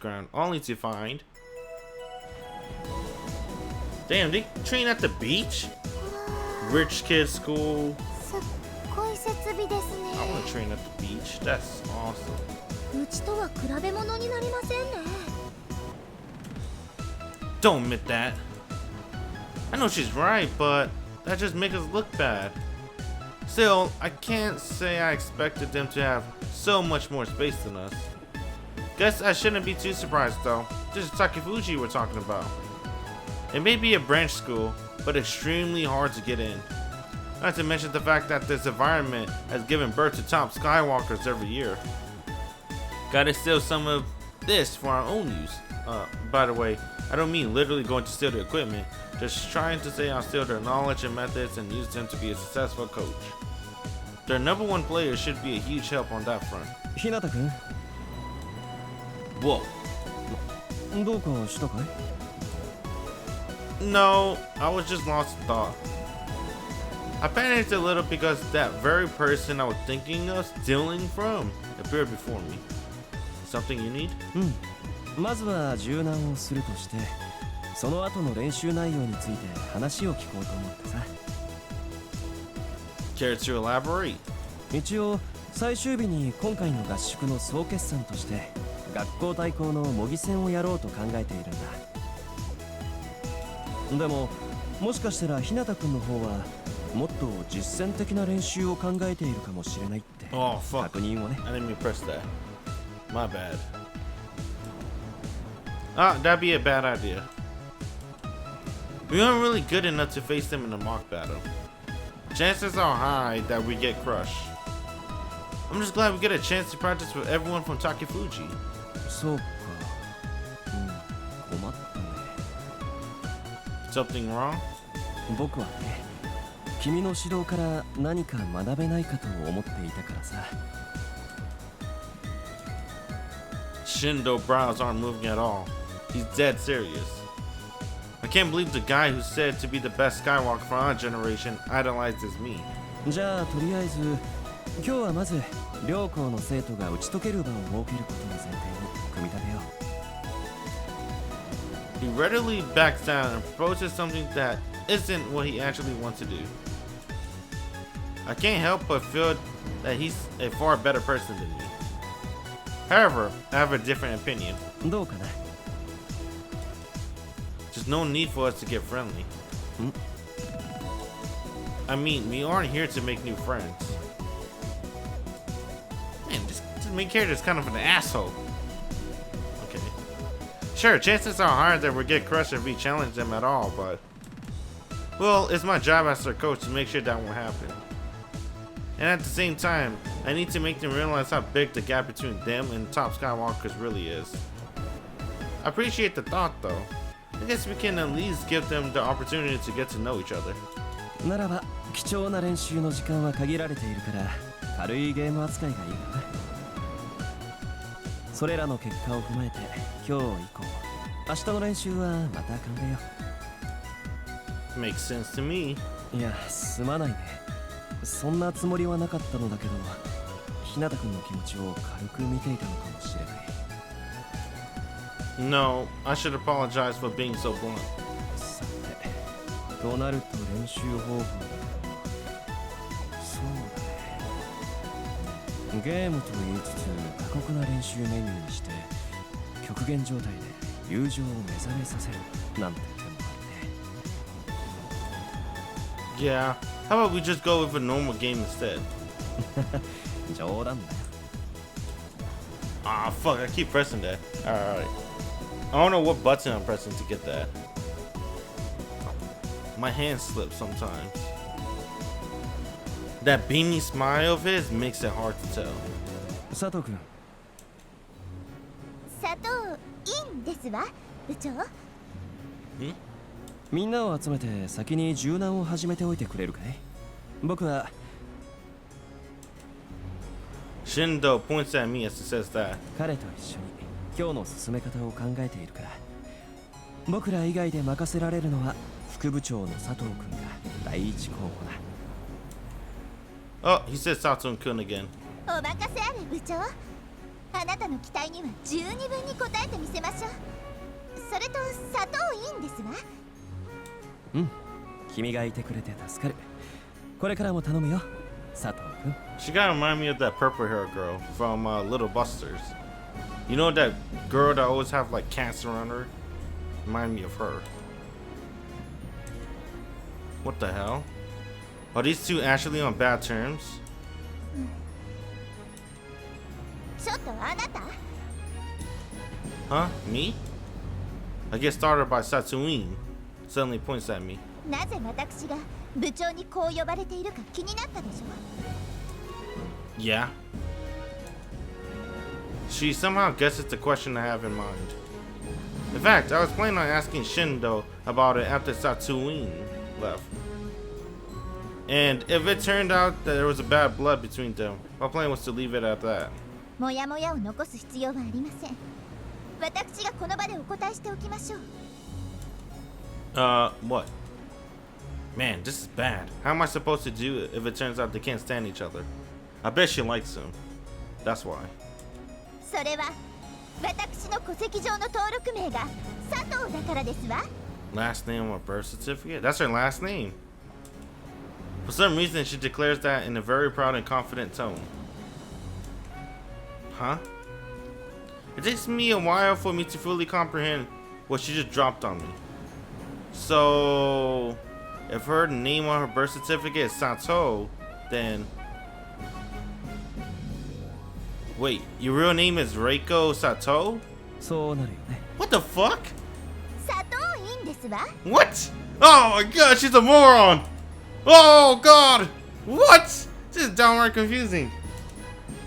ground, only to find. Damn, they train at the beach? Rich kid school. I want to train at the beach. That's awesome. Don't admit that. I know she's right, but that just makes us look bad. Still, I can't say I expected them to have so much more space than us. Guess I shouldn't be too surprised though. This is Takefuji we're talking about. It may be a branch school, but extremely hard to get in. Not to mention the fact that this environment has given birth to top Skywalkers every year. Gotta steal some of this for our own use. By the way, I don't mean literally going to steal the equipment, just trying to say I'll steal their knowledge and methods and use them to be a successful coach. Their number one player should be a huge help on that front. Hinata-kun? Whoa. No, I was just lost in thought. I panicked a little because that very person I was thinking of stealing from appeared before me. Something you need? まずは柔軟をするとして、その後の練習内容について話を聞こうと思ってさ。Care to elaborate? 一応最終日に今回の合宿の総決算として学校対抗の模擬戦をやろうと考えているんだ。でももしかしたら日向くんの方はもっと実践的な練習を考えているかもしれないって確認をね。I didn't mean press that. My bad. Ah, that'd be a bad idea. We aren't really good enough to face them in a mock battle. Chances are high that we get crushed. I'm just glad we get a chance to practice with everyone from Takefuji. そうか。困ったね。Something wrong? 僕はね、君の指導から何か学べないかと思っていたからさ。Shindou brows aren't moving at all. He's dead serious. I can't believe the guy who's said to be the best Skywalker for our generation idolizes me. じゃあとりあえず今日はまず両校の生徒が打ち解ける場を設けることを前提に組み立てよう。He readily backs down and proposes something that isn't what he actually wants to do. I can't help but feel that he's a far better person than me. However, I have a different opinion. どうかな? There's no need for us to get friendly. I mean, we aren't here to make new friends. Man, this main character is kind of an asshole. Okay. Sure, chances are higher that we'll get crushed if we challenge them at all, but... Well, it's my job as their coach to make sure that won't happen. And at the same time, I need to make them realize how big the gap between them and top Skywalkers really is. I appreciate the thought though. I guess we can at least give them the opportunity to get to know each other. ならば貴重な練習の時間は限られているから軽いゲーム扱いがいいかな。それらの結果を踏まえて今日以降明日の練習はまた考えよう。Makes sense to me. いや、すまないね。そんなつもりはなかったのだけど、日向くんの気持ちを軽く見ていたのかもしれない。No, I should apologize for being so blunt. さて、となると練習方法だ。そうだね。ゲームと言いつつ過酷な練習メニューにして極限状態で友情を目覚めさせるなんて手もあるね。Yeah, how about we just go with a normal game instead? 冗談だよ。Ah, fuck, I keep pressing that. Alright. I don't know what button I'm pressing to get that. My hand slips sometimes. That beamy smile of his makes it hard to tell. 佐藤君。佐藤いいんですわ、部長。みんなを集めて先に柔軟を始めておいてくれるかい？僕は。Shindou points at me as he says that. 彼と一緒に今日の進め方を考えているから。僕ら以外で任せられるのは副部長の佐藤君が第一候補だ。Oh, he said Saturn-kun again. お任せあれ部長。あなたの期待には十二分に応えてみせうん君がいてくれて助かるこれからも頼むよ佐藤君 She gotta remind me of that purple hair girl from Little Busters. You know that girl that always have like cancer on her? Remind me of her. What the hell? Are these two actually on bad terms? ちょっとあなた Huh? Me? I get started by Satsuine. Suddenly points at me. なぜ私が部長にこう呼ばれているか気になったでしょ Yeah. She somehow guesses the question I have in mind. In fact, I was planning on asking Shindou about it after Satsuine left. And if it turned out that there was a bad blood between them, my plan was to leave it at that. もやもやを残す必要はありません私がこの場でお答えしておきましょう What? Man, this is bad. How am I supposed to do it if it turns out they can't stand each other? I bet she likes him. That's why. それは私の戸籍上の登録名が佐藤だからですわ Last name on a birth certificate? That's her last name. For some reason, she declares that in a very proud and confident tone. Huh? It takes me a while for me to fully comprehend what she just dropped on me. So, if her name on her birth certificate is Sato, then... Wait, your real name is Reiko Sato? そうなるよね What the fuck? 佐藤院ですわ What? Oh my god, she's a moron! Oh god! What? This is downright confusing.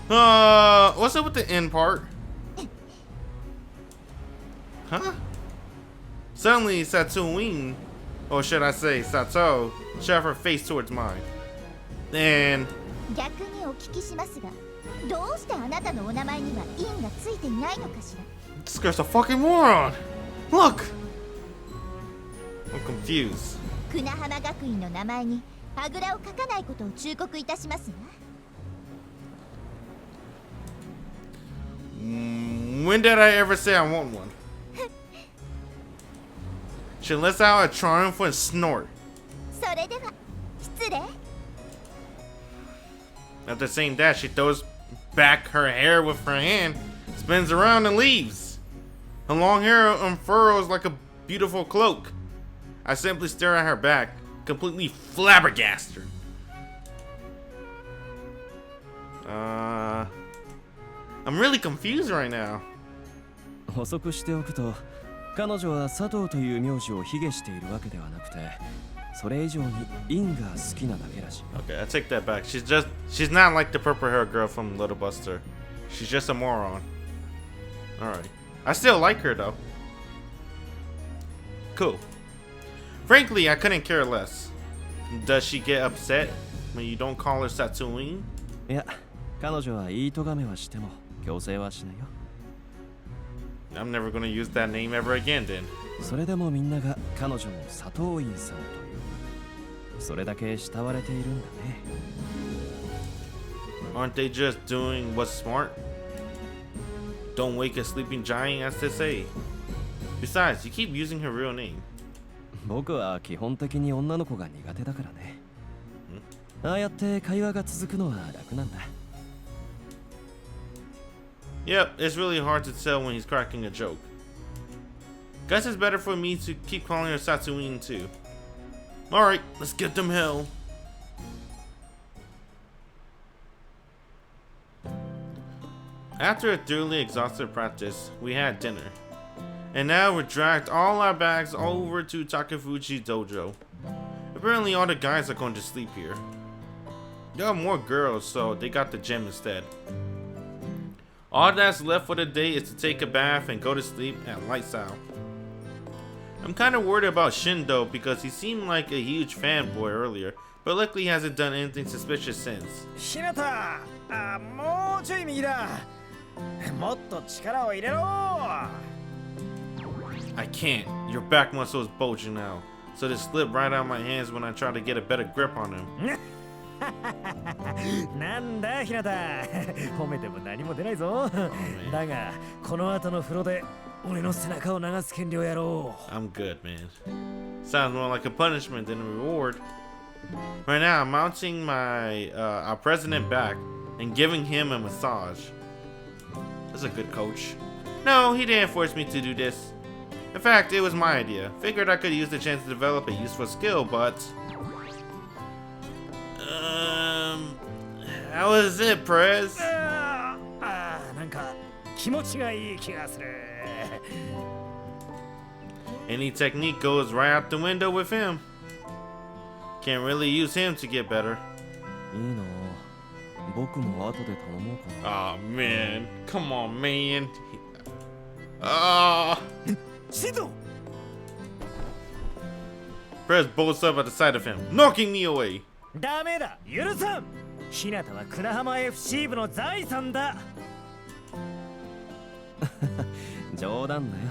What's up with the end part? Huh? Suddenly, Satsuine, or should I say Sato, shoved her face towards mine. And 逆にお聞きしますがどうしてあなたのお名前には院がついていないのかしら this girl's a fucking moron! Look! I'm confused. 久那浜学院の名前にあぐらをかかないことを忠告いたしますわ When did I ever say I want one? She lets out a triumphant snort. それでは失礼 After saying that, she throws back her hair with her hand, spins around and leaves. Her long hair unfurls like a beautiful cloak. I simply stare at her back, completely flabbergasted. I'm really confused right now. 補足しておくと彼女は佐藤という名字を卑下しているわけではなくてそれ以上に院が好きなだけらしい Okay, I take that back. She's not like the purple hair girl from Little Buster. She's just a moron. Alright. I still like her though. Cool. Frankly, I couldn't care less. Does she get upset when you don't call her Satsuine? いや彼女はいいとがめはしても強制はしないよ I'm never gonna use that name ever again then. それでもみんなが彼女を佐藤院さんと呼ぶそれだけ慕われているんだね Aren't they just doing what's smart? Don't wake a sleeping giant, as they say. Besides, you keep using her real name. 僕は基本的に女の子が苦手だからねああやって会話が続くのは楽なんだ Yep, it's really hard to tell when he's cracking a joke. Guess it's better for me to keep calling her Satsuine too. Alright, let's get them hell. After a thoroughly exhaustive practice, we had dinner. And now we're dragged all our bags over to Takafuchi's dojo. Apparently all the guys are going to sleep here. There are more girls, so they got the gym instead. All that's left for the day is to take a bath and go to sleep and lights out. I'm kind of worried about Shindou because he seemed like a huge fanboy earlier, but luckily he hasn't done anything suspicious since. ひなたもうちょい右だもっと力を入れろ I can't. Your back muscle is bulging now, so they slip right out of my hands when I try to get a better grip on him. なんだひなた褒めても何も出ないぞだがこの後の風呂で俺の背中を流す権利をやろう。 I'm good, man. Sounds more like a punishment than a reward. Right now, I'm mounting my our president back and giving him a massage. That's a good coach. No, he didn't force me to do this. In fact, it was my idea. Figured I could use the chance to develop a useful skill, but how was it, Prez? なんか気持ちがいい気がする。 Any technique goes right out the window with him. Can't really use him to get better. いいな。僕も後で頼もうかな。 Oh man, come on, man. Ah. シド Prez bolts up at the sight of him, knocking me away. ダメだ、許さん。日向は倉浜 FC 部の財産だ。冗談だよ。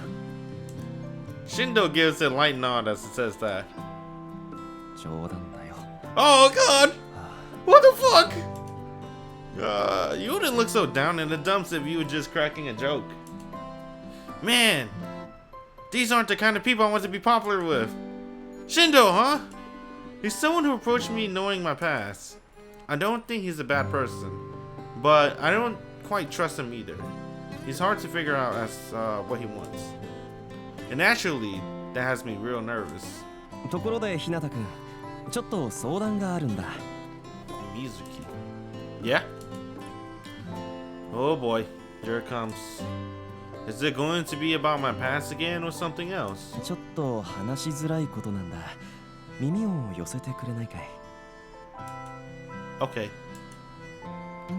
Shindou gives a light nod as he says that. 冗談だよ。 Oh god! What the fuck? You wouldn't look so down in the dumps if you were just cracking a joke. Man, these aren't the kind of people I want to be popular with. Shindou, huh? He's someone who approached me knowing my past. I don't think he's a bad person, but I don't quite trust him either. He's hard to figure out as what he wants. And naturally, that has me real nervous. ところで日向くん、ちょっと相談があるんだ。 Mizuki. Yeah? Oh boy, here it comes. Is it going to be about my past again or something else? ちょっと話しづらいことなんだ。耳を寄せてくれないかい？ Okay.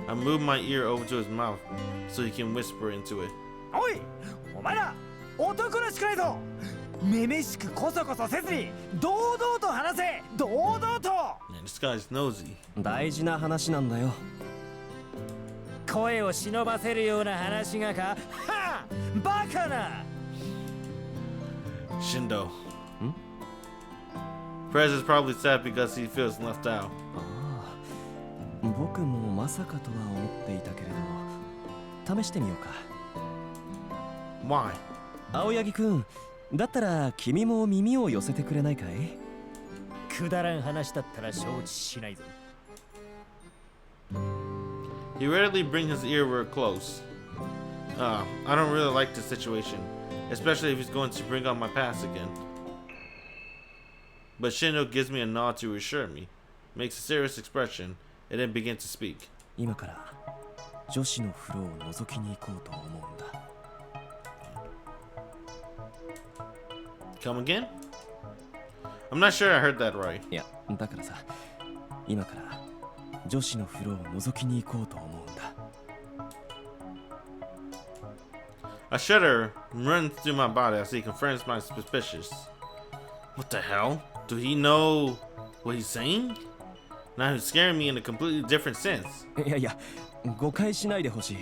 I move my ear over to his mouth so he can whisper into it. おい、お前ら男らしくないぞ。めめしくこそこそせずに堂々と話せ。堂々と。 Man, this guy's nosy. 大事な話なんだよ。声を忍ばせるような話がか。はあ、バカな。 Shindou. Prez is probably sad because he feels left out. 僕もまさかとは思っていたけれど、試してみようか。 Why? 青柳くん、だったら君も耳を寄せてくれないかい？くだらん話だったら承知しないぞ。 He rarely brings his ear real close. I don't really like this situation, especially if he's going to bring up my past again. But Shindou gives me a nod to reassure me, makes a serious expression, and then begins to speak. 今から女子の風呂を覗きに行こうと思うんだ。 Come again? I'm not sure I heard that right. いや、だからさ、今から女子の風呂を覗きに行こうと思うんだ。 A shudder runs through my body as he confirms my suspicions. What the hell? Do he know what he's saying? Now he's scaring me in a completely different sense. いやいや、誤解しないでほしい。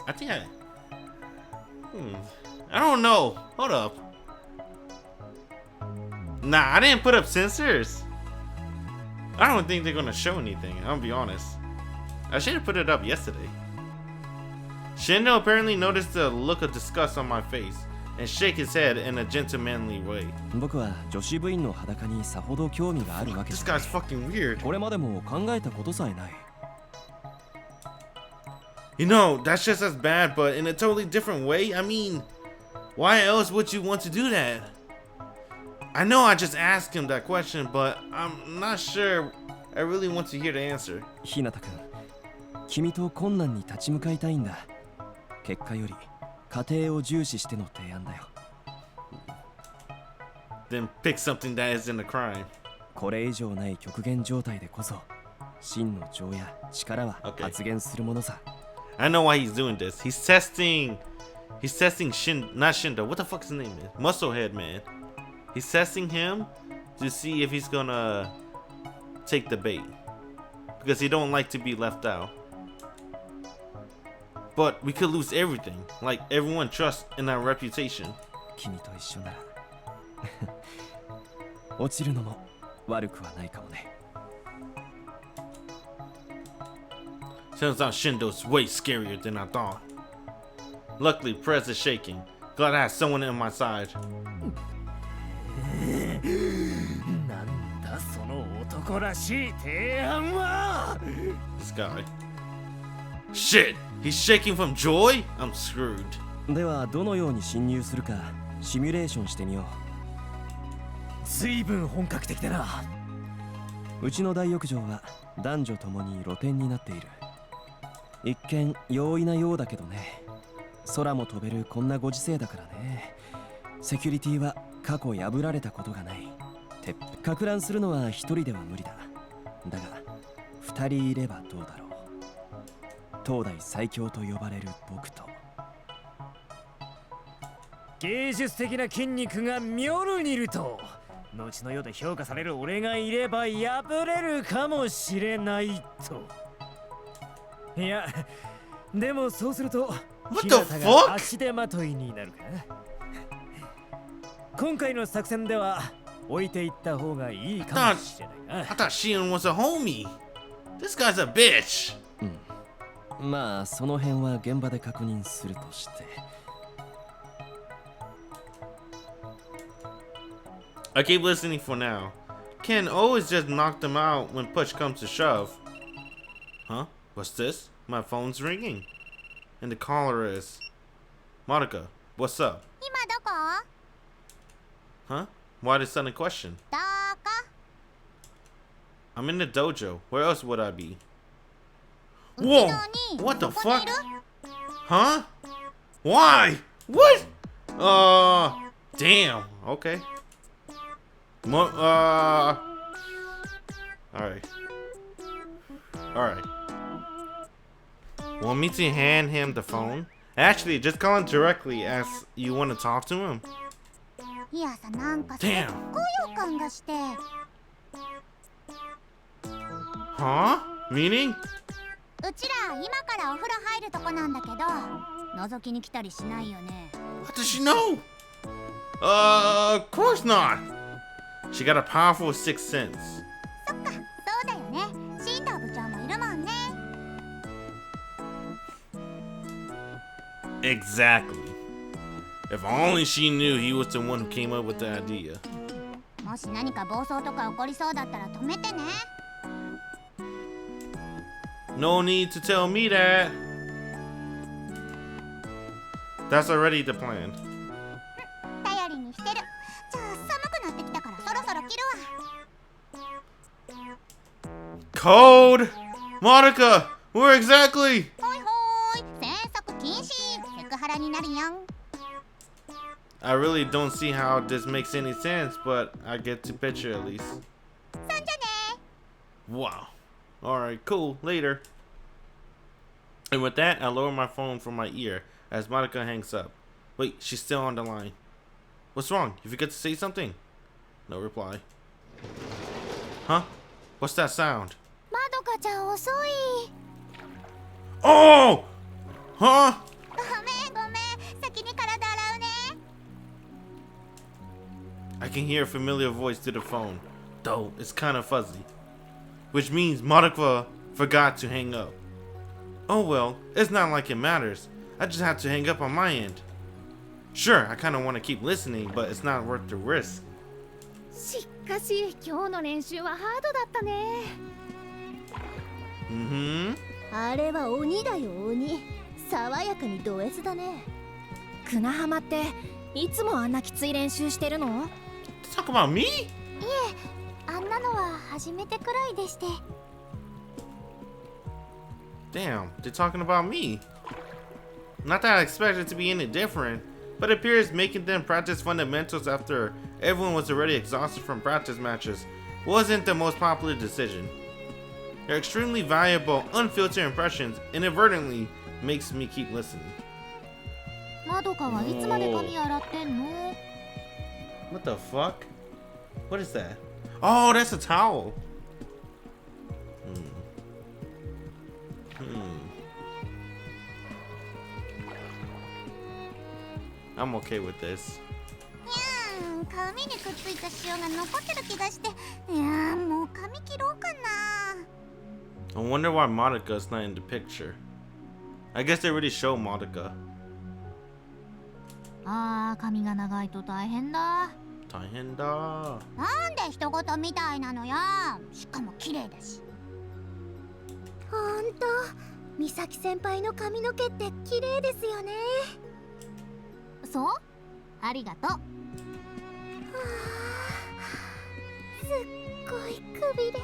I think I don't know. Hold up. Nah, I didn't put up censors. I don't think they're gonna show anything, I'll be honest. I should have put it up yesterday. Shindou apparently noticed the look of disgust on my face and shake his head in a gentlemanly way. 僕は女子部員の裸にさほど興味があるわけ This じゃない。 guy's fucking weird. これまでも考えたことさえない。You know, that's just as bad, but in a totally different way. I mean, why else would you want to do that? I know I just asked him that question, but I'm not sure I really want to hear the answer. 日向くん、君と困難に立ち向かいたいんだ。結果より家庭を重視しての提案だよ。Then pick something that isn't a crime. これ以上ない極限状態でこそ真の情や力は Okay. 発現するものさ。I know why he's doing this. He's testing not Shindou. What the fuck his name is? Musclehead man. He's testing him to see if he's gonna take the bait. Because he don't like to be left out. But we could lose everything. Like everyone trusts in our reputation. 君と一緒なら落ちるのも悪くはないかもね。 Turns out Shindou's way scarier than I thought. Luckily, Prez is shaking, Glad I have someone on my side. なんだその男らしい提案は。 This guy. Shit! He's shaking from joy? I'm screwed. ではどのように侵入するかシミュレーションしてみよう。随分本格的だな。うちの大浴場は男女ともに露天になっている。一見容易なようだけどね。空も飛べるこんなご時世だからね。セキュリティは過去破られたことがない。かく乱するのは一人では無理だ。だが二人いればどうだろう。東大最強と呼ばれる僕と。芸術的な筋肉がミョルニルと後の世で評価される俺がいれば破れるかもしれないと。いやでもそうすると日向が足手まといになるか。今回の作戦では置いていった方がいいかもしれないな。 I thought Shion was a homie. This guy's a bitch. まあその辺は現場で確認するとして。I keep listening for now. Ken always just knock them out when push comes to shove. Huh? What's this? My phone's ringing. And the caller is... Monica, what's up? 今どこ？ Huh? Why this sudden question? どこ？ I'm in the dojo. Where else would I be? うち Whoa! のに What the ここに fuck? いる？ Huh? Why? What? Damn. Okay. Alright. Alright. Want me to hand him the phone? Actually, just call him directly as you want to talk to him. いやさ、なんかすっ Damn. ごい予感がして。 Huh? Meaning? うちら今からお風呂入るとこなんだけど、覗きに来たりしないよね。 What does she know? Of course not. She got a powerful sixth sense. そっか、そうだよね。新藤部長もいるもんね。 Exactly. If only she knew he was the one who came up with the idea. もし何か暴走とか起こりそうだったら止めてね。 No need to tell me that. That's already the plan. 頼りにしてる。じゃあ寒くなってきたからそろそろ着るわ。 Code! Monica! Where exactly? ほいほーい、詮索禁止。セクハラになるやん。 I really don't see how this makes any sense, but I get to picture at least. そんじゃね。 Wow. Alright, cool. Later. And with that, I lower my phone from my ear as Monica hangs up. Wait, she's still on the line. What's wrong? You forget to say something? No reply. Huh? What's that sound? まどかちゃん遅い。 Oh! Huh? ごめんごめん。先に体洗うね。 I can hear a familiar voice through the phone, though it's kind of fuzzy. Which means Monica forgot to hang up. Oh well, it's not like it matters. I just have to hang up on my end. Sure, I kind of want to keep listening, but it's not worth the risk. しかし今日の練習はハードだったね。Mm-hmm. あれは鬼だよ鬼。爽やかにド S だね。砂浜っていつもあんなきつい練習してるの？ Talk about me? いえ、あんなのは初めてくらいでして。 Damn, they're talking about me. Not that I expected it to be any different, but it appears making them practice fundamentals after everyone was already exhausted from practice matches wasn't the most popular decision. Their extremely valuable, unfiltered impressions inadvertently makes me keep listening. まどかはいつまで髪洗ってんの？ What the fuck? What is that? Oh, that's a towel. I'm okay with this. 髪にくっついた塩が残ってる気がして。いやもう髪切ろうかな。 I wonder why Monica's not in the picture. I guess they already show Monica. あー、髪が長いと大変だ。大変だ。なんで人事みたいなのよ。しかも綺麗だし。ほんと、美咲先輩の髪の毛って綺麗ですよね。そう？ありがとう。はあ、すっごいくびれ。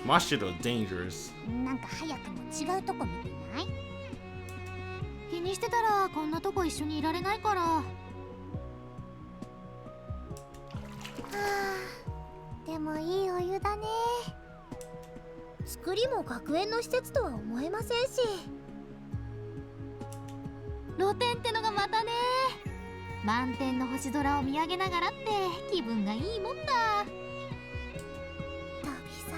Mashiro dangerous. なんか早くも違うとこ見てない？気にしてたらこんなとこ一緒にいられないから。はあ、でもいいお湯だね。作りも学園の施設とは思えませんし、露天ってのがまたね。満天の星空を見上げながらって気分がいいもんだ。旅先、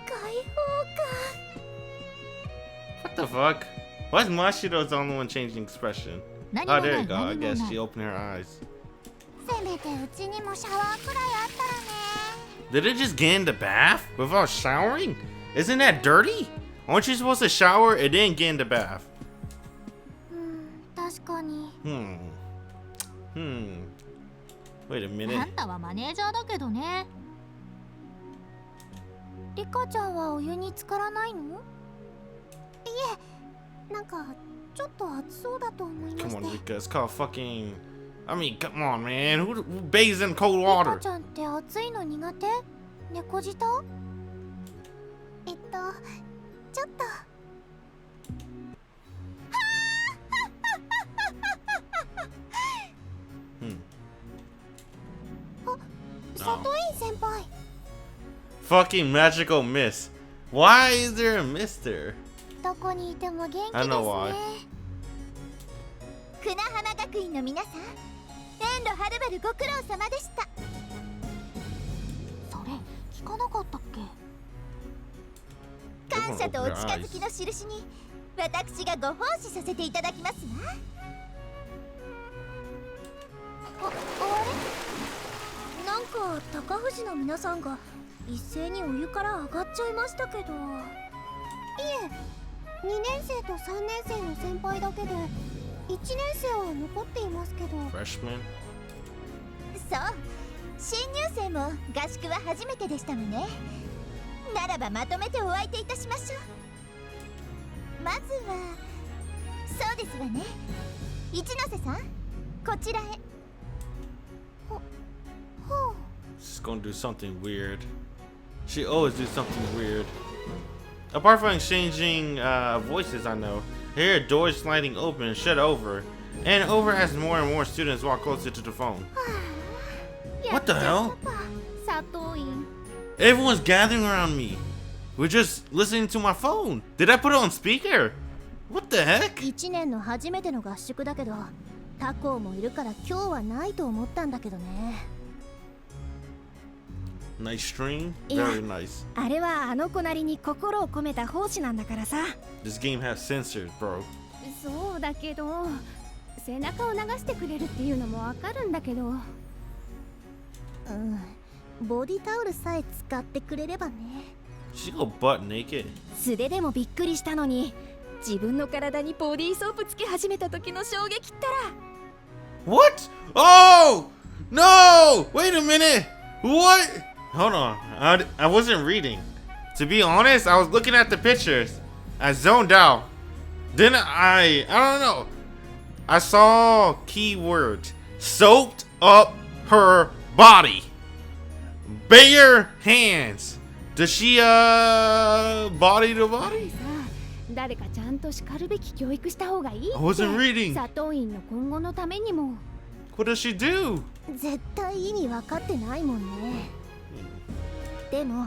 開放感。 What the fuck? Why is Mashiro's the only one changing expression? Oh, there you go. I guess she opened her eyes. せめてうちにもシャワーくらいあったらね。Did it just get in the bath without showering? Isn't that dirty? Aren't you supposed to shower and then get in the bath? 確かに。Wait a あ minute. んたはマネージャーだけどね。リカちゃんはお湯に浸からないの？いえ、なんかちょっと暑そうだと思いま Come して。 on, Rika. It's called fucking. I mean, come on, man. Who bathes in cold リカ water? ちゃんって暑いの苦手？猫舌？ちょっと。佐藤院先輩。Fucking magical mist. Why is there a mist there? どこにいても元気ですね。 I know why. 船浜学院の皆さん、遠路はるばるご苦労様でした。それ聞かなかったっけ？感謝とお近づきの印に私がご奉仕させていただきますわ。あれ？なんか高藤の皆さんが一斉にお湯から上がっちゃいましたけど。いえ、2年生と3年生の先輩だけで1年生は残っていますけど。 Freshman? そう、新入生も合宿は初めてでしたのね。ならばまとめてお相手いたしましょう。まずはそうですわね、一ノ瀬さん、こちらへ。ほう。 She's gonna do something weird. She always do something weird. Apart from exchanging voices, I know. Here, doors sliding open and shut over. And over as more and more students walk closer to the phone. What the hell? 佐藤院。 Everyone's gathering around me. We're just listening to my phone. Did I put it on speaker? What the heck? 1年の初めての合宿だけど、他校もいるから今日はないと思ったんだけどね。Nice stream. Very nice. あれはあの子なりに心を込めた奉仕なんだからさ。 This game has sensors, bro. そうだけど、背中を流してくれるっていうのもわかるんだけど。ボディタオルさえ使ってくれればね。 She go butt naked. 素手でもびっくりしたのに、自分の体にボディーソープつけ始めた時の衝撃ったら。 What? Oh! No! Wait a minute! What? Hold on. I wasn't reading. To be honest, I was looking at the pictures. I zoned out. Then I don't know. I saw keyword soaked up her body. Bare hands. Does she body to body? さあ、誰かちゃんと叱るべき教育した方がいいって。 I wasn't reading. 佐藤院の今後のためにも。 What does she do? 絶対意味分かってないもんね。でも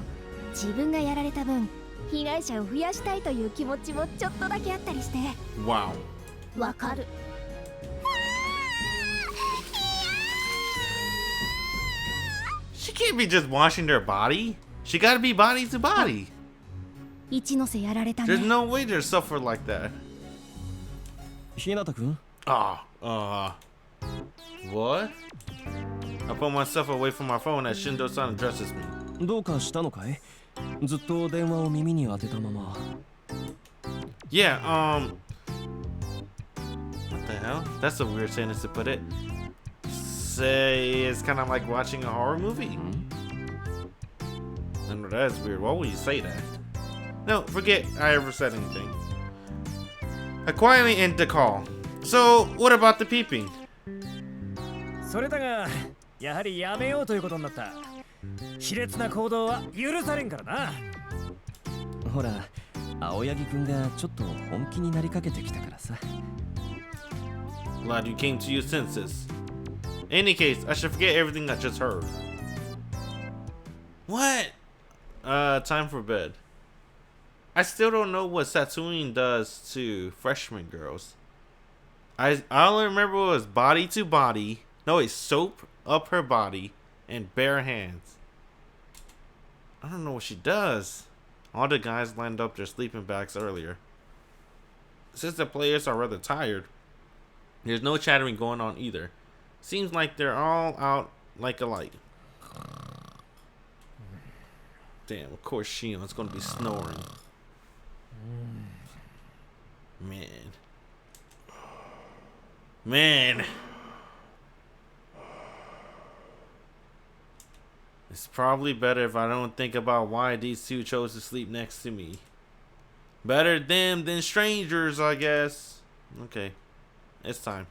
自分がやられた分、被害者を増やしたいという気持ちもちょっとだけあったりして。 Wow. わかる。 She can't be just washing their body. She gotta be body to body. 一ノ瀬やられたね。 There's no way they're suffer like that. 日向くん What? I put myself away from my phone as Shindou-san addresses me. どうかしたのかい？ずっと電話を耳に当てたまま。 Yeah, what the hell? Well, that's a weird sentence to put it. Say it's kind of like watching a horror movie. I know that's weird. Why would you say that? No, forget I ever said anything. I quietly end the call. So, what about the peeping? それだが、やはりやめようということになった。卑劣な行動は許されんからな。ほら、青柳くんがちょっと本気になりかけてきたからさ。Glad you came to your senses. In any case, I should forget everything I just heard. What? Time for bed. I still don't know what tattooing does to freshman girls. I only remember it was body to body. No, it's soap up her body and bare hands. I don't know what she does. All the guys lined up their sleeping bags earlier. Since the players are rather tired, there's no chattering going on either. Seems like they're all out like a light. Damn, of course Shion's gonna be snoring. Man. It's probably better if I don't think about why these two chose to sleep next to me. Better them than strangers, I guess. Okay, it's time.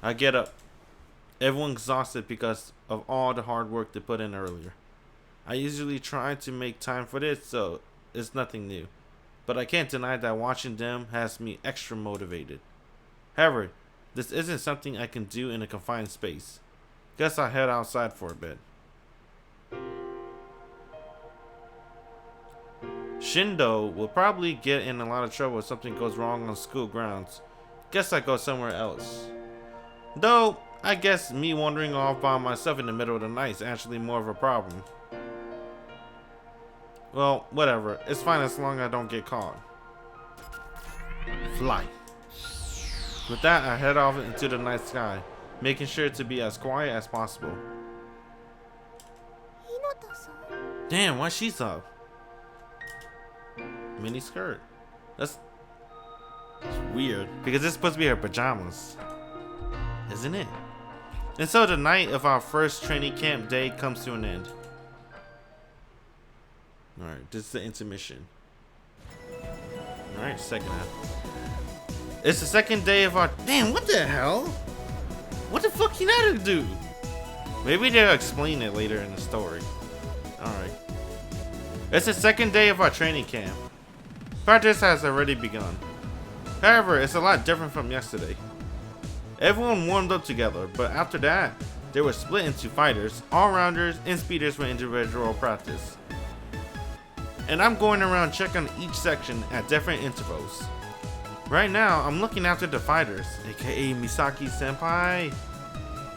I get up. Everyone's exhausted because of all the hard work they put in earlier. I usually try to make time for this, so it's nothing new. But I can't deny that watching them has me extra motivated. However, this isn't something I can do in a confined space. Guess I'll head outside for a bit. Shindou will probably get in a lot of trouble if something goes wrong on school grounds. Guess I go somewhere else. Though, I guess me wandering off by myself in the middle of the night is actually more of a problem. Well, whatever. It's fine as long as I don't get caught. Fly. With that, I head off into the night sky, making sure to be as quiet as possible. Damn, why she's up? Mini skirt. That's weird because it's supposed to be her pajamas, isn't it? And so the night of our first training camp day comes to an end. Alright, this is the intermission. Alright, second half. It's the second day of our... Damn, what the hell? What the fuck Kanata do? Maybe they'll explain it later in the story. Alright. It's the second day of our training camp. Practice has already begun. However, it's a lot different from yesterday. Everyone warmed up together, but after that, they were split into fighters, all-rounders, and speeders for individual practice. And I'm going around checking each section at different intervals. Right now, I'm looking after the fighters, aka Misaki Senpai.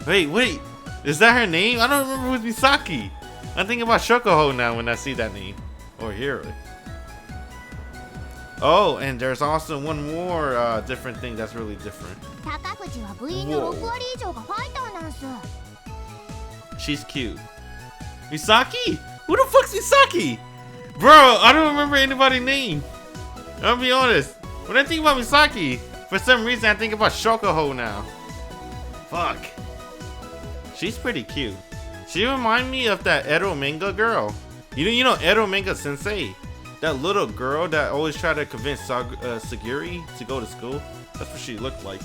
Wait, is that her name? I don't remember who's Misaki. I'm thinking about Shokoho now when I see that name, or hear it. Oh, and there's also one more different thing that's really different. Whoa. She's cute. Misaki? Who the fuck's Misaki? Bro, I don't remember anybody's name. I'll be honest. When I think about Misaki, for some reason I think about Shokoho now. Fuck. She's pretty cute. She reminds me of that Ero manga girl. You know Ero manga sensei? That little girl that always tried to convince Sagiri to go to school. That's what she looked like.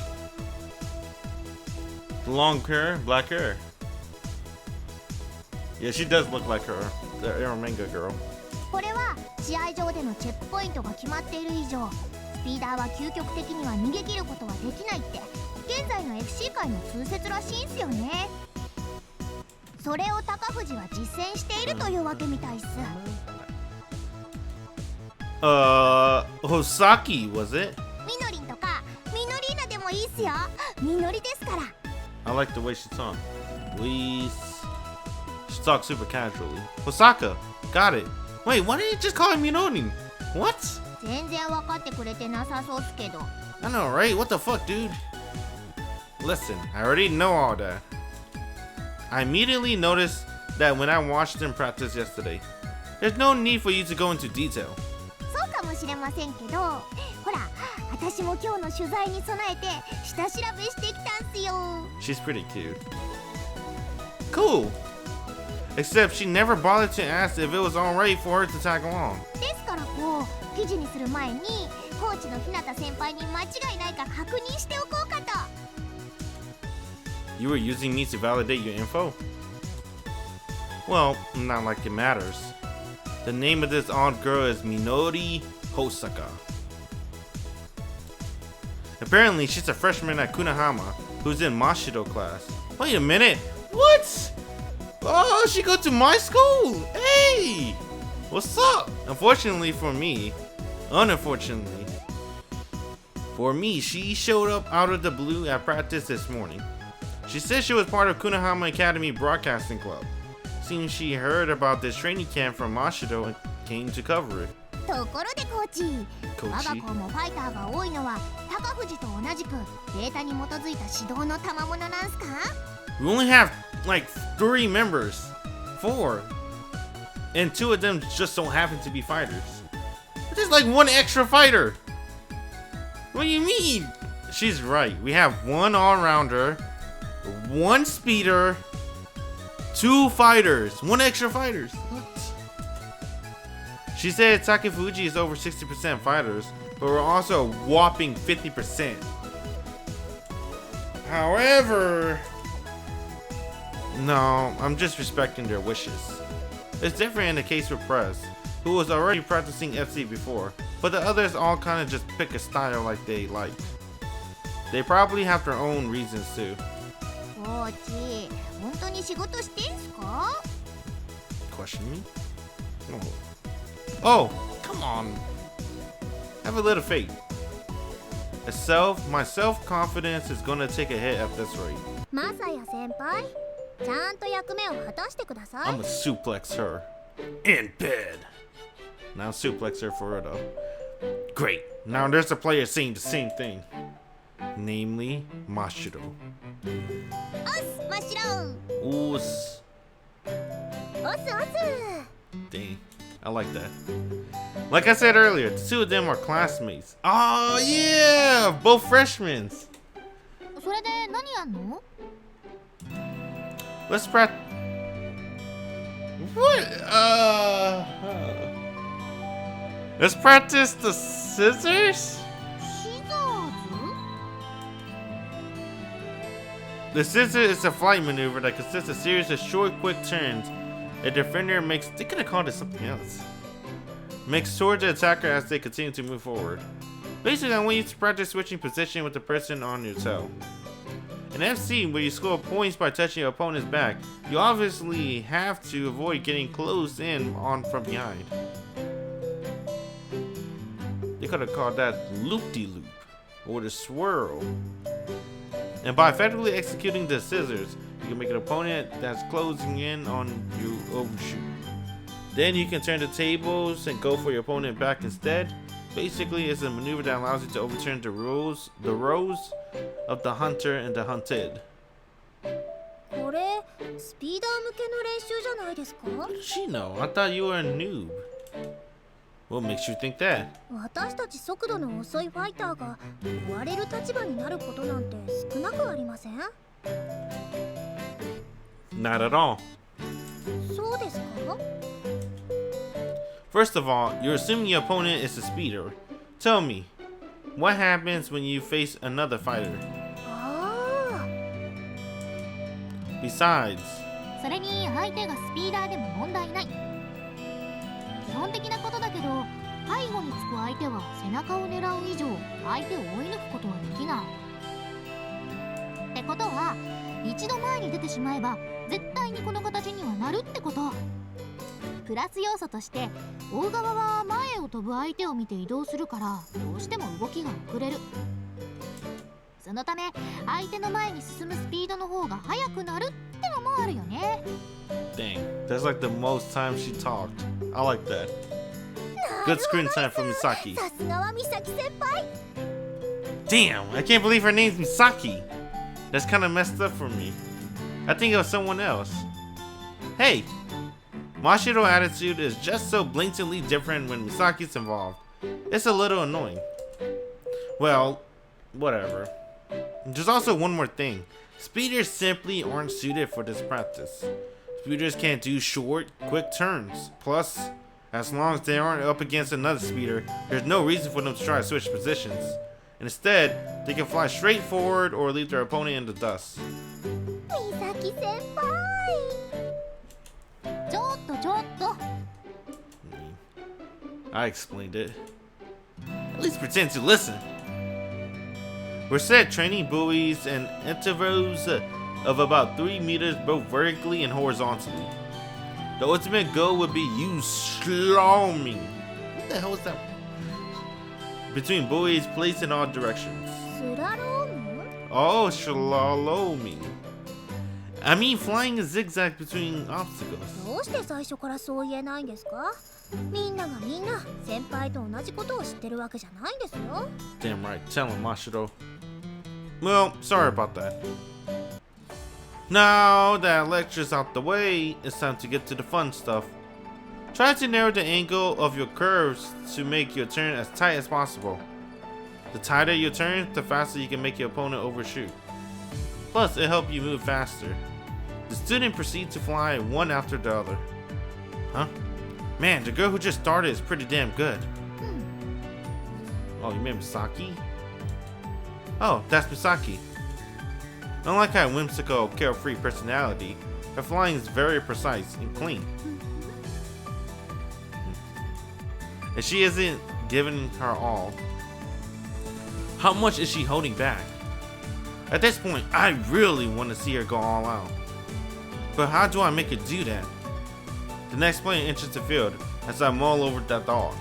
Long hair, black hair. Yeah, she does look like her. The Ero manga girl. これは試合場でのチェックポイントが決まっている以上、スピーダーは究極的には逃げ切ることはできないって現在の FC 界の通説らしいんすよね。それを高藤は実践しているというわけみたいっす。Hosaki, was it? みのりんとかみのりーなでもいいっすよ。みのりですから。I like the way she talks. She talks super casually. Hosaka, got it. Wait, why didn't you just call him Minori? What? 全然分かってくれてなさそうっすけど。I know, right? What the fuck, dude? Listen, I already know all that. I immediately noticed that when I watched them practice yesterday. There's no need for you to go into detail. そうかもしれませんけど、ほら、私も今日の取材に備えて下調べしてきたんすよ。 She's pretty cute. Cool. Except she never bothered to ask if it was alright for her to tag along. ですからこう記事にする前にコーチの日向先輩に間違いないか確認しておこうかと。 You were using me to validate your info? Well, not like it matters. The name of this odd girl is Minori Hosaka. Apparently, she's a freshman at Kunahama who's in Mashido class. Wait a minute, what? Oh, she go to my school? Hey, what's up? Unfortunately for me, she showed up out of the blue at practice this morning. She said she was part of Kunahama Academy Broadcasting Club. Seems she heard about this training camp from Mashido and came to cover it. ところでコーチ、コーチ我が校もファイターが多いのは高藤と同じくデータに基づいた指導の賜物なんすか？ We only have like 3 members, 4, and 2 of them just don't happen to be fighters. There's like 1 extra fighter. What do you mean? She's right. We have 1 all-rounder, 1 speeder, 2 fighters, 1 extra fighters. What? She said Takefuji is over 60% fighters, but we're also a whopping 50%. However, no, I'm just respecting their wishes. It's different in the case with Press, who was already practicing FC before, but the others all kind of just pick a style like they like. They probably have their own reasons too. コーチ、本当に仕事してんすか？ Question me? Oh, come on. Have a little faith. My self-confidence is gonna take a hit at this rate. マサヤ先輩、ちゃんと役目を果たしてください。 I'm gonna suplex her in bed. Now suplex her for her though. Great. Now there's a player saying the same thing, namely Mashido. おっす、真っ白。 Ooh, おっすおっす。 dang. I like that. Like I said earlier, the 2 of them are classmates. Oh yeah, both freshmen. それで何やんの？ Let's practice. What? Let's practice the scissors? シザーズ？ The scissor is a flight maneuver that consists of a series of short, quick turns. A defender makes. They could have called it something else. Makes towards the attacker as they continue to move forward. Basically, I want you to practice switching position with the person on your toe. In FC, where you score points by touching your opponent's back, you obviously have to avoid getting closed in on from behind. They could have called that loop-de-loop or the swirl. And by effectively executing the scissors, you can make an opponent that's closing in on you overshoot. Then you can turn the tables and go for your opponent back instead. Basically, it's a maneuver that allows you to overturn the rows of the hunter and the hunted. これスピーダー向けの練習じゃないですか？ What did she know? I thought you were a noob. What makes you think that? 私たち速度の遅いファイターが追われる立場になることなんて少なくありません？ Not at all. そうですか？ First of all, you're assuming your opponent is a speeder. Tell me, what happens when you face another fighter? ああ。 Besides, それに相手がスピーダーでも問題ない。基本的なことだけど、背後につく相手は背中を狙う以上、相手を追い抜くことはできない。ってことは、一度前に出てしまえば絶対にこの形にはなるってこと。プラス要素として追う側は前を飛ぶ相手を見て移動するからどうしても動きが遅れる。そのため相手の前に進むスピードの方が速くなるってのもあるよね。 dang, that's like the most time she talked. I like that. Good screen time for Misaki. さすがは美咲先輩。 Damn, I can't believe her name's Misaki. That's kind of messed up for me. I think it was someone else. Hey, Mashiro's attitude is just so blatantly different when Misaki's involved. It's a little annoying. Well, whatever. There's also one more thing. Speeders simply aren't suited for this practice. Speeders can't do short, quick turns. Plus, as long as they aren't up against another speeder, there's no reason for them to try to switch positions. Instead, they can fly straight forward or leave their opponent in the dust. 美咲先輩ちょっとちょっと I explained it. At least pretend to listen. We're set training buoys and intervals of about 3 meters both vertically and horizontally. The ultimate goal would be you slaloming. What the hell is that? Between buoys placed in all directions. スラローム Oh, slaloming. I mean flying a zigzag between obstacles. どうして最初からそう言えないんですか？みんながみんな先輩と同じことを知ってるわけじゃないんですよ。 Damn right, tell him, Mashiro. Well, sorry about that. Now that lecture's out the way, it's time to get to the fun stuff. Try to narrow the angle of your curves to make your turn as tight as possible. The tighter your turn, the faster you can make your opponent overshoot. Plus, it helps you move faster. The student proceeds to fly one after the other. Huh? Man, the girl who just started is pretty damn good. Oh, you mean Misaki? Oh, that's Misaki. Unlike her whimsical, carefree personality, her flying is very precise and clean. And she isn't giving her all. How much is she holding back? At this point, I really want to see her go all out. But how do I make her do that? The next player enters the field as I mull over that thought.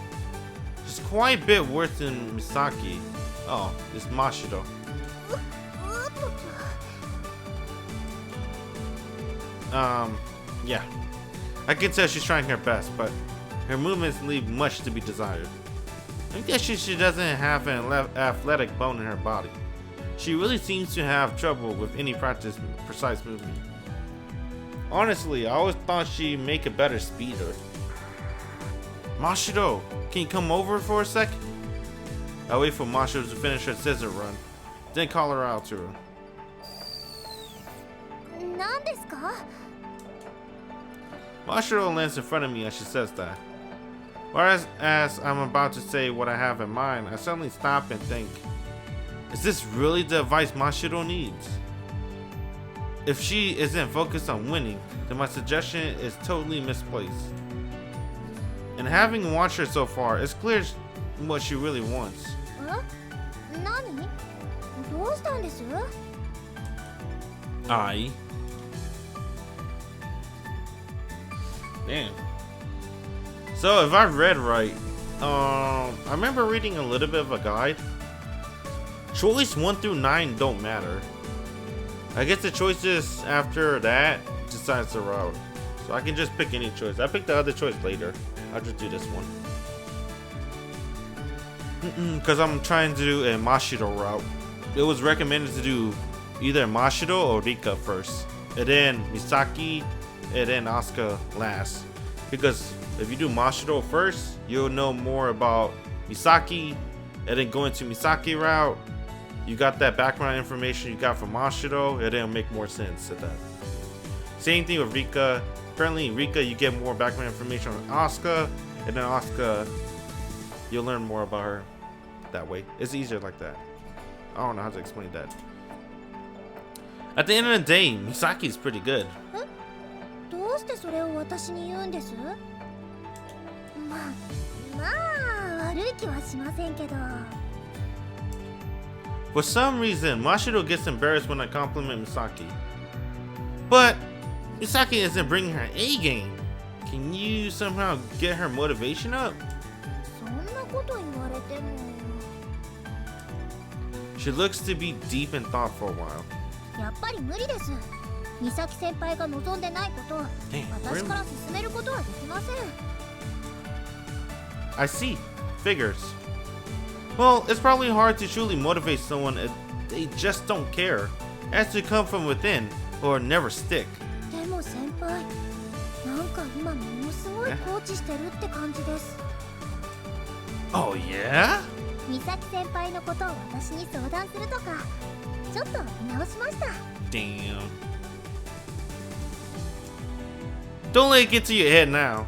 She's quite a bit worse than Misaki. Oh, it's Mashiro. Yeah. I can tell she's trying her best, but her movements leave much to be desired. I'm guessing she doesn't have an athletic bone in her body. She really seems to have trouble with any precise movement. Honestly, I always thought she'd make a better speeder. Mashiro, can you come over for a sec? I wait for Mashiro to finish her scissor run, then call her out to her. 何ですか？ Mashiro lands in front of me as she says that. Whereas as I'm about to say what I have in mind, I suddenly stop and think, is this really the advice Mashiro needs? If she isn't focused on winning, then my suggestion is totally misplaced. And having watched her so far, it's clear what she really wants. え？何？どうしたんです？ Damn. So if I read right, I remember reading a little bit of a guide. Choice 1 through 9 don't matter. I guess the choices after that decides the route. So I can just pick any choice. I picked the other choice later. I'll just do this one. Because I'm trying to do a Mashiro route. It was recommended to do either Mashiro or Rika first. And then Misaki, and then Asuka last. Because if you do Mashiro first, you'll know more about Misaki. And then going to Misaki route, you got that background information you got from Mashiro, and it'll make more sense at that. Same thing with Rika. Apparently Rika, you get more background information on Asuka, and then Asuka, you'll learn more about her that way. It's easier like that. I don't know how to explain that. At the end of the day, Misaki is pretty good. どうしてそれを私に言うんです？まあ悪い気はしませんけど。 For some reason, Mashiro gets embarrassed when I compliment Misaki. But Misaki isn't bringing her A game. Can you somehow get her motivation up? そんなこと言われても。 She looks to be deep in thought for a while. やっぱり無理です。美咲先輩が望んでないことを私から進めることはできません。 I see. Figures. Well, it's probably hard to truly motivate someone if they just don't care. It has to come from within or never stick. でも先輩、なんか今ものすごいコーチしてるって感じです。 Oh yeah? 美咲先輩のことを私に相談するとかちょっと見直しました。 Damn. Don't let it get to your head now.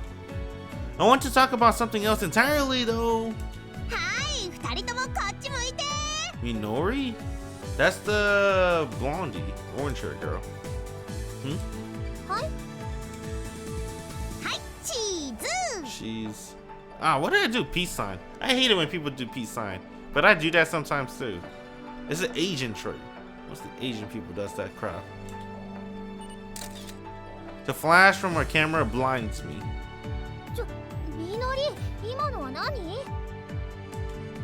I want to talk about something else entirely, though. はい、二人ともこっち向いて。 Minori? That's the blondie, orange hair girl. はい。はい、チーズ。 She's... what did I do? Peace sign. I hate it when people do peace sign, but I do that sometimes too. It's an Asian trait. Most of the Asian people does that crap. The flash from her camera blinds me. みのり、今のは何？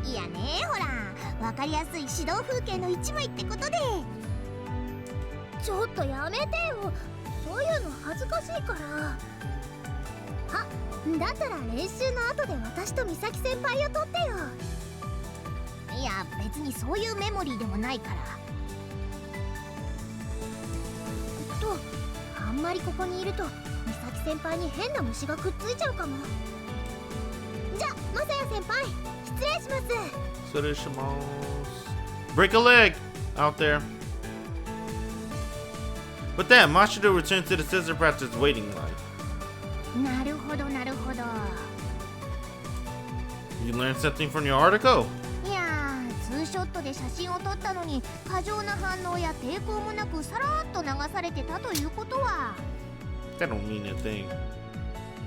いやね、ほら、わかりやすい指導風景の一枚ってことで。ちょっとやめてよ。そういうの恥ずかしいから。あ、だったら練習の後で私と美咲先輩を撮ってよ。いや、別にそういうメモリーでもないから。あんまりここにいると美咲先輩に変な虫がくっついちゃうかも。じゃあ、まさや先輩、失礼します。So there's Shimons. Break a leg out there. With that, Mashiro returns to the scissor practice waiting line. なるほどなるほど。 You learned something from your article? いやー、ツーショットで写真を撮ったのに過剰な反応や抵抗もなくさらっと流されてたということは、 That don't mean a thing.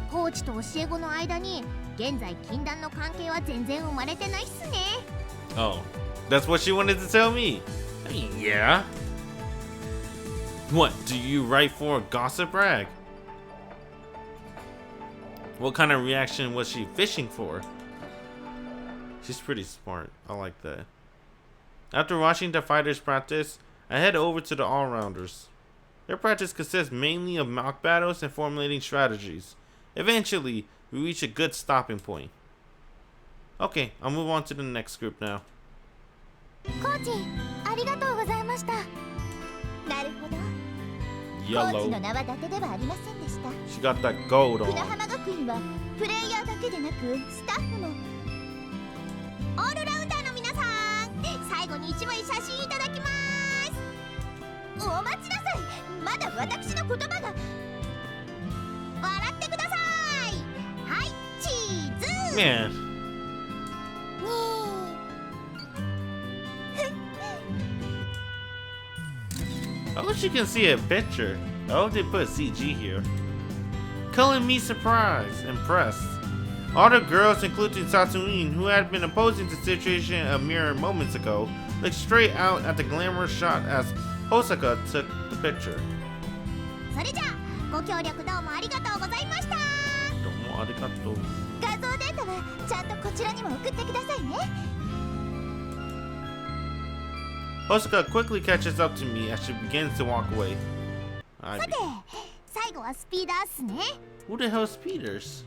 コーチと教え子の間に現在禁断の関係は全然生まれてないっすね。 Oh, that's what she wanted to tell me. I mean, yeah. What, do you write for a gossip rag? What kind of reaction was she fishing for? She's pretty smart. I like that. After watching the fighters practice, I head over to the all-rounders. Their practice consists mainly of mock battles and formulating strategies. Eventually, we reach a good stopping point. Okay, I'll move on to the next group now. コーチ、ありがとうございました。なるほど。コーチ Yellow. の名は伊達ではありませんでした。 She got that gold 船 on. 浜学院はプレイヤーだけでなくスタッフも。オールラウンダーの皆さん、最後に一枚写真いただきます。お待ちなさい。まだ私の言葉が。笑ってください。はい、チーズ。 Man. I wish you can see a picture. I hope they put CG here. Calling me surprised, impressed. All the girls, including Tatooine, who had been opposing the situation a mere moments ago, looked straight out at the glamorous shot as Hosaka took the picture. それじゃあ、ご協力どうもありがとうございました。どうもありがとう。画像データはちゃんとこちらにも送ってくださいね。 Hosaka quickly catches up to me as she begins to walk away. さて、最後はスピーダーっすね。 Who the hell is Peters?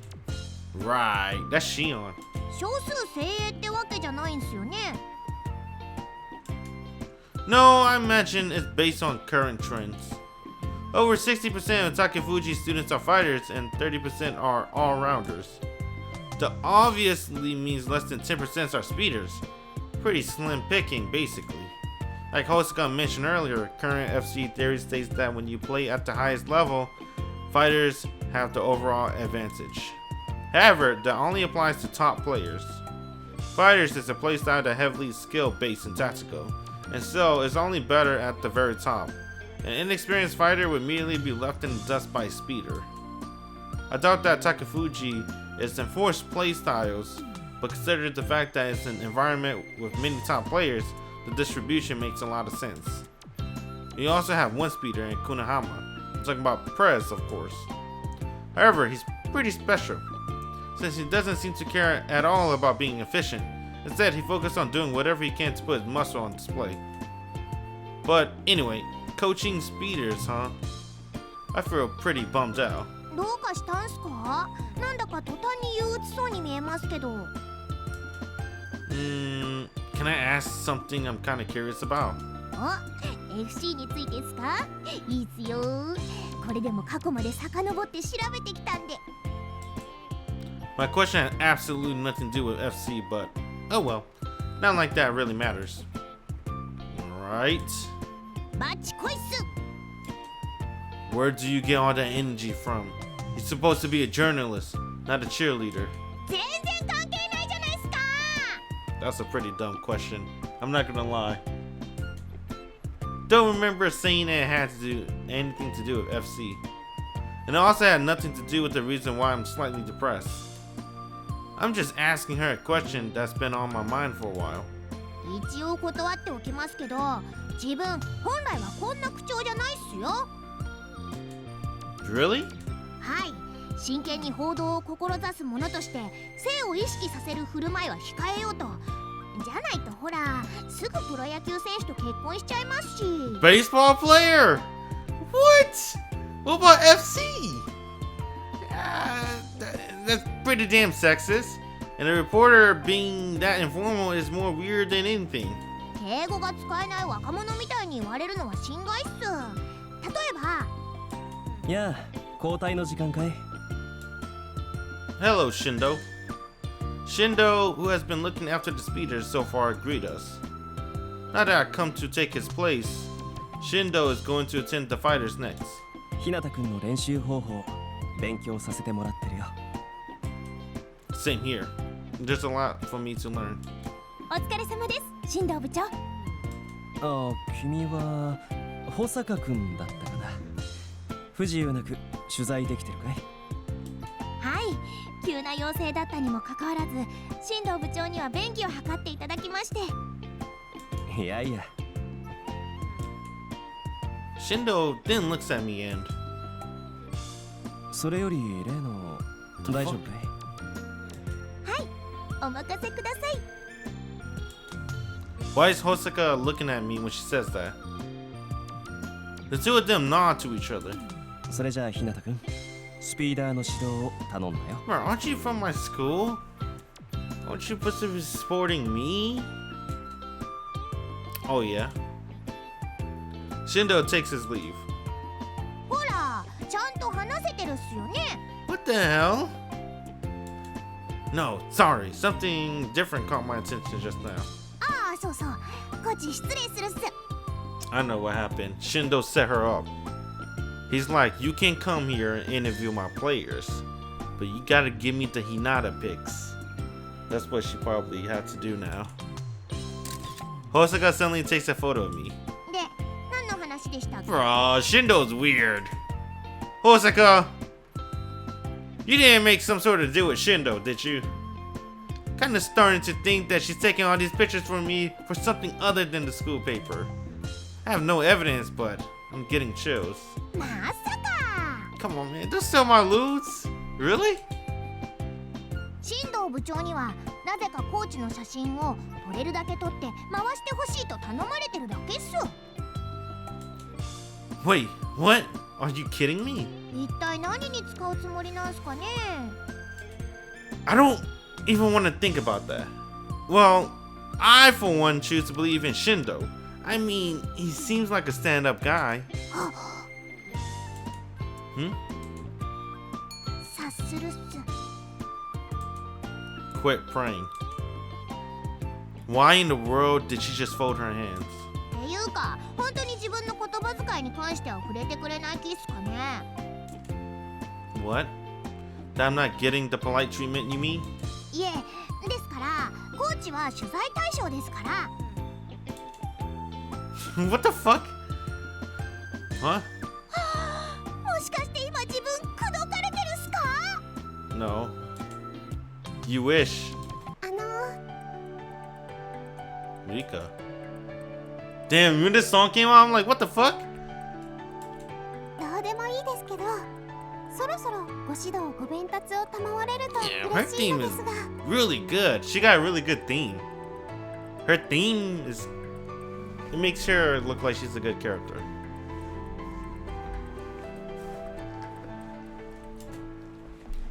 Right, that's Shion. 少数精鋭ってわけじゃないんすよね。 No, I imagine it's based on current trends. Over 60% of Takefuji students are fighters and 30% are all-rounders. That obviously means less than 10% are speeders. Pretty slim picking, basically. Like Hosaka mentioned earlier, current FC theory states that when you play at the highest level, fighters have the overall advantage. However, that only applies to top players. Fighters is a playstyle that heavily skill-based in Tactical, and so is only better at the very top. An inexperienced fighter would immediately be left in the dust by a speeder. I doubt that Takefuji is enforced playstyles, but consider the fact that it's an environment with many top players, the distribution makes a lot of sense. You also have one speeder in Kunahama. I'm talking about Prez, of course. However, he's pretty special, since he doesn't seem to care at all about being efficient. Instead, he focuses on doing whatever he can to put his muscle on display. But anyway, coaching speeders, huh? I feel pretty bummed out. どうかしたんすか？なんだか途端に憂鬱そうに見えますけど。Can I ask something I'm kind of curious about? お、FC についてですか？いいっすよ。これでも過去まで遡って調べてきたんで。My question had absolutely nothing to do with FC, but oh well. Not like that really matters. Right? バッチこいっす。 Where do you get all that energy from? You're supposed to be a journalist, not a cheerleader. 全然関係ないじゃないっすか。 That's a pretty dumb question. I'm not gonna lie. Don't remember saying that it had to do anything to do with FC. And it also had nothing to do with the reason why I'm slightly depressed. I'm just asking her a question that's been on my mind for a while. 一応断っておきますけど、自分本来はこんな口調じゃないっすよ。 Really? はい、真剣に報道を志す者として性を意識させる振る舞いは控えようと。じゃないとほら、すぐプロ野球選手と結婚しちゃいますし。 Baseball player? What? What about FC? That's pretty damn sexist. And the reporter being that informal is more weird than anything. 敬語が使えない若者みたいに言われるのは心外っす。例えば、やあ、交代の時間かい？ Hello, Shindou. Shindou, who has been looking after the speeders so far, greet us. Now that I come to take his place, Shindou is going to attend the fighters next. ひなたくんの練習方法、勉強させてもらってるよ。Same here. There's a lot for me to learn. お疲れ様です、進藤部長。ああ、君は保坂くんだったかな。不自由なく取材できてるかい？はい、急な要請だったにもかかわらず、進藤部長には便宜を図っていただきまして。いやいや。Shindou then looks at me and... それより例の大丈夫かい？お任せください。 Why is Hosaka looking at me when she says that? The two of them nod to each other. それじゃあひなたくん、スピーダーの指導を頼んだよ。Bro, aren't you from my school? Aren't you supposed to be supporting me? Oh yeah. Shindou takes his leave. ほら、ちゃんと話せてるっすよね。 What the hell? No, sorry. Something different caught my attention just now. ああ、そうそう。こっち失礼するっす。 I know what happened. Shindou set her up. He's like, you can't come here and interview my players, but you gotta give me the Hinata pics. That's what she probably had to do now. Hosaka suddenly takes a photo of me. で、何の話でしたっけ？ Bro, Shindou's weird. Hosaka, you didn't make some sort of deal with Shindou, did you? Kinda starting to think that she's taking all these pictures from me for something other than the school paper. I have no evidence, but I'm getting chills. まさか。 Come on, man. Don't sell my loots. Really? 進藤部長にはなぜかコーチの写真を撮れるだけ撮って回してほしいと頼まれてるだけっす。 Wait, what? Are you kidding me? 一体何に使うつもりなんすかね。 I don't even want to think about that. Well, I for one choose to believe in Shindou. I mean, he seems like a stand-up guy. Hmm? 察するっす。 Quit praying. Why in the world did she just fold her hands? っていうか、本当に自分の言葉遣いに関しては触れてくれない気っすかね。 What? That I'm not getting the polite treatment, you mean? いえ、ですからコーチは取材対象ですから。 What the fuck? Huh? もしかして今自分口説かれてるっすか？ No. You wish. Rika. Damn, when this song came out, I'm like, what the fuck? どうでもいいですけど、そろそろご指導ご鞭達を賜れると Yeah, her 嬉しいの theme で is すが。 really good. She got a really good theme. Her theme is... It makes her look like she's a good character.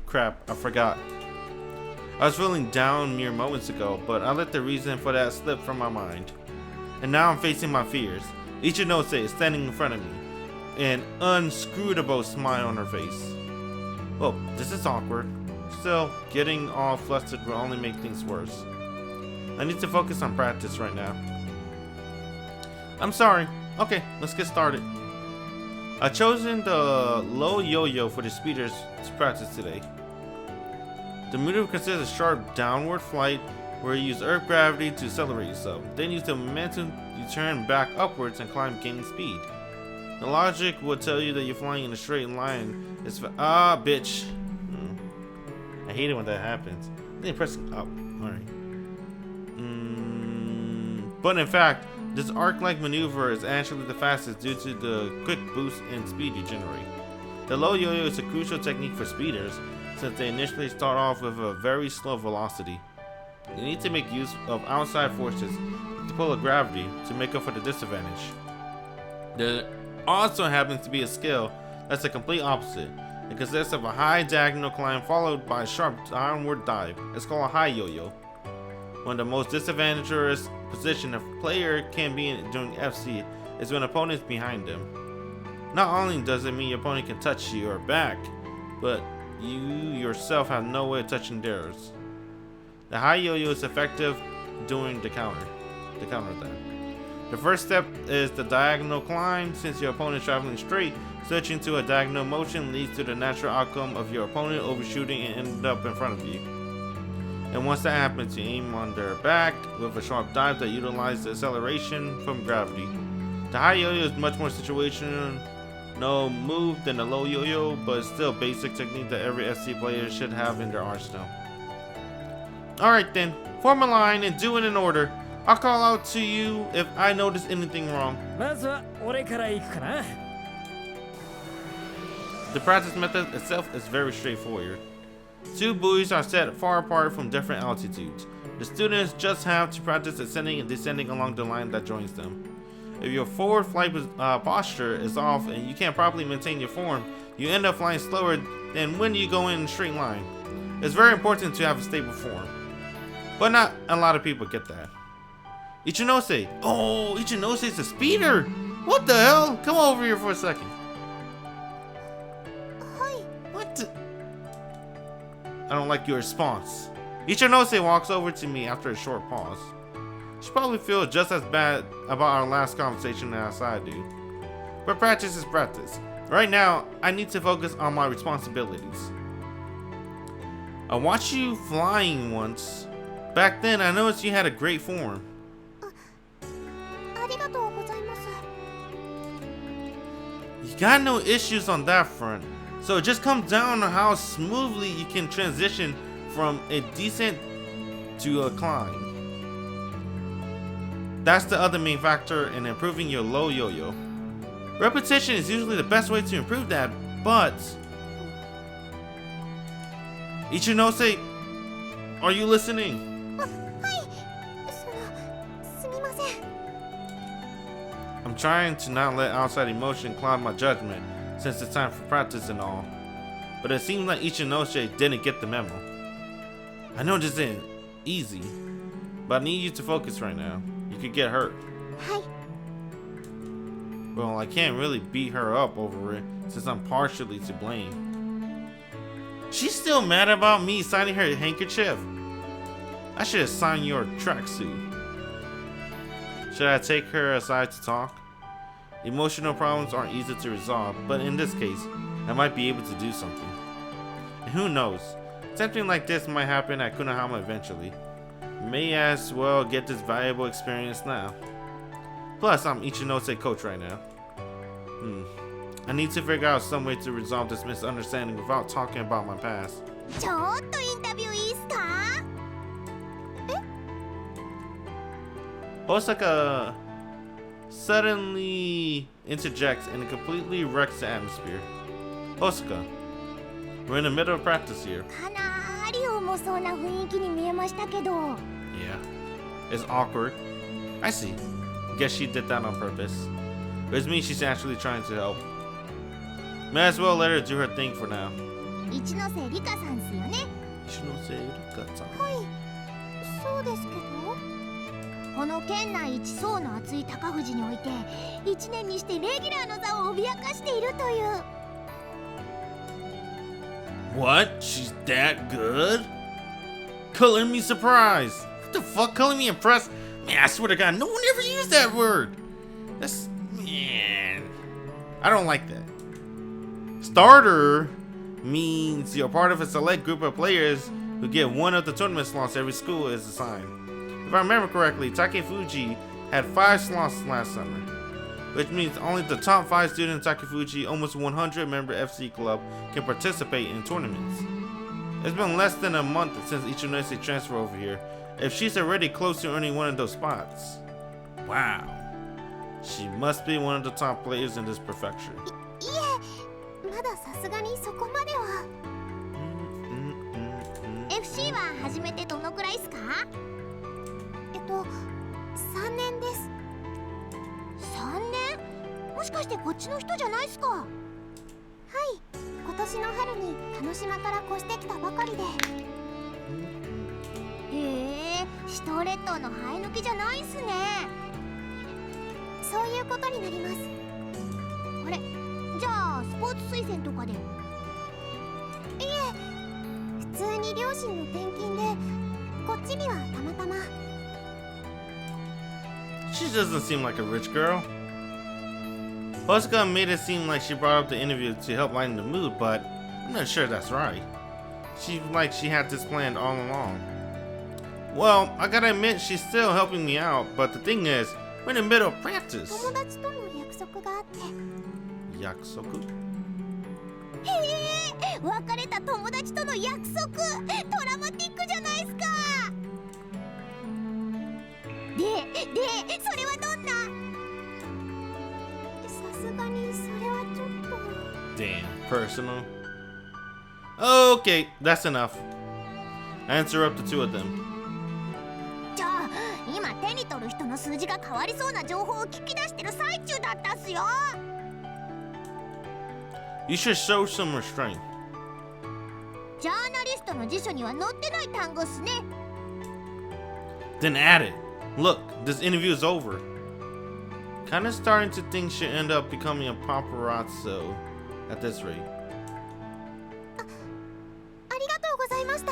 Crap, I forgot. I was feeling down mere moments ago, but I let the reason for that slip from my mind. And now I'm facing my fears. Ichinose is standing in front of me, an unscrutable smile on her face. Oh, this is awkward. Still, getting all flustered will only make things worse. I need to focus on practice right now. I'm sorry. Okay, let's get started. I've chosen the low yo-yo for the speeders to practice today. The maneuver consists of sharp downward flight where you use earth gravity to accelerate yourself. Then use the momentum to turn back upwards and climb, gaining speed. The logic would tell you that you're flying in a straight line. Bitch. I hate it when that happens. Then pressing up. Alright. But in fact, this arc-like maneuver is actually the fastest due to the quick boost in speed you generate. The low yo-yo is a crucial technique for speeders since they initially start off with a very slow velocity. You need to make use of outside forces to pull a gravity to make up for the disadvantage. There also happens to be a skill that's the complete opposite. It consists of a high diagonal climb followed by a sharp downward dive. It's called a high yo-yo. One of the most disadvantageous position a player can be in during FC is when opponents behind them. Not only does it mean your opponent can touch you or back, but you yourself have no way of touching theirs. The high yo-yo is effective during the counter attack. The first step is the diagonal climb. Since your opponent is traveling straight, switching to a diagonal motion leads to the natural outcome of your opponent overshooting and ending up in front of you. And once that happens, you aim on their back with a sharp dive that utilizes the acceleration from gravity. The high yo-yo is much more situational move than the low yo-yo, but it's still a basic technique that every SC player should have in their arsenal. Alright then, form a line and do it in order. I'll call out to you if I notice anything wrong. まずは俺から行くかな。The practice method itself is very straightforward. Two buoys are set far apart from different altitudes. The students just have to practice ascending and descending along the line that joins them. If your forward flight posture is off and you can't properly maintain your form, you end up flying slower than when you go in a straight line. It's very important to have a stable form, but not a lot of people get that. Ichinose. Oh, Ichinose is a speeder. What the hell? Come over here for a second. What the? I don't like your response. Ichinose walks over to me after a short pause. She probably feels just as bad about our last conversation as I do. But practice is practice. Right now, I need to focus on my responsibilities. I watched you flying once. Back then, I noticed you had a great form. You got no issues on that front. So it just comes down to how smoothly you can transition from a descent to a climb. That's the other main factor in improving your low yo-yo. Repetition is usually the best way to improve that, but... Ichinose, are you listening? I'm trying to not let outside emotion cloud my judgment since it's time for practice and all. But it seems like Ichinose didn't get the memo. I know this isn't easy, but I need you to focus right now. You could get hurt. Well, I can't really beat her up over it since I'm partially to blame. She's still mad about me signing her handkerchief. I should have signed your tracksuit. Should I take her aside to talk? Emotional problems aren't easy to resolve, but in this case, I might be able to do something. And who knows? Something like this might happen at Kunohama eventually. May as well get this valuable experience now. Plus, I'm Ichinose coach right now. I need to figure out some way to resolve this misunderstanding without talking about my past. Osaka suddenly interjects and it completely wrecks the atmosphere. Osaka, we're in the middle of practice here. Yeah, it's awkward. I see. Guess she did that on purpose. Which means she's actually trying to help. May as well let her do her thing for now. Ichinose Rika-san. この県内一層の厚い高藤において1年にしてレギュラーの座を脅かしているという。 What? She's that good? Color me surprised. What the fuck? Calling me impressed? Man, I swear to God, no one ever used that word. That's... Man. I don't like that. Starter means you're part of a select group of players who get one of the tournament slots every school is assigned. If I remember correctly, Takefuji had 5 slots last summer, which means only the top 5 students in Takefuji, almost 100-member FC club, can participate in tournaments. It's been less than a month since Ichinose transferred over here. If she's already close to earning one of those spots, wow, she must be one of the top players in this prefecture. いえ、まださすがにそこまでは。FC は始めてどのくらいですか？3年です。3年？もしかしてこっちの人じゃないですか？はい、今年の春に鹿児島から越してきたばかりで。へえ、四島列島の生え抜きじゃないっすね。そういうことになります。あれ、じゃあスポーツ推薦とかで？いえ、普通に両親の転勤でこっちにはたまたま。She doesn't seem like a rich girl. Hosuka made it seem like she brought up the interview to help lighten the mood, but I'm not sure that's right. Seems like she had this planned all along. Well, I gotta admit she's still helping me out, but the thing is, we're in the middle of practice. 友達との約束があって。約束？へえ、別れた友達との約束、トラマティックじゃないですか。で、それはどんな？さすがにそれはちょっと。Damn, personal. Okay, that's enough. I interrupt the two of them. じゃあ、今手に取る人の数字が変わりそうな情報を聞き出してる最中だったっすよ。You should show some restraint. ジャーナリストの辞書には載ってない単語っすね。Then add it. Look, this interview is over. Kinda starting to think she'll end up becoming a paparazzo at this rate. ありがとうございました。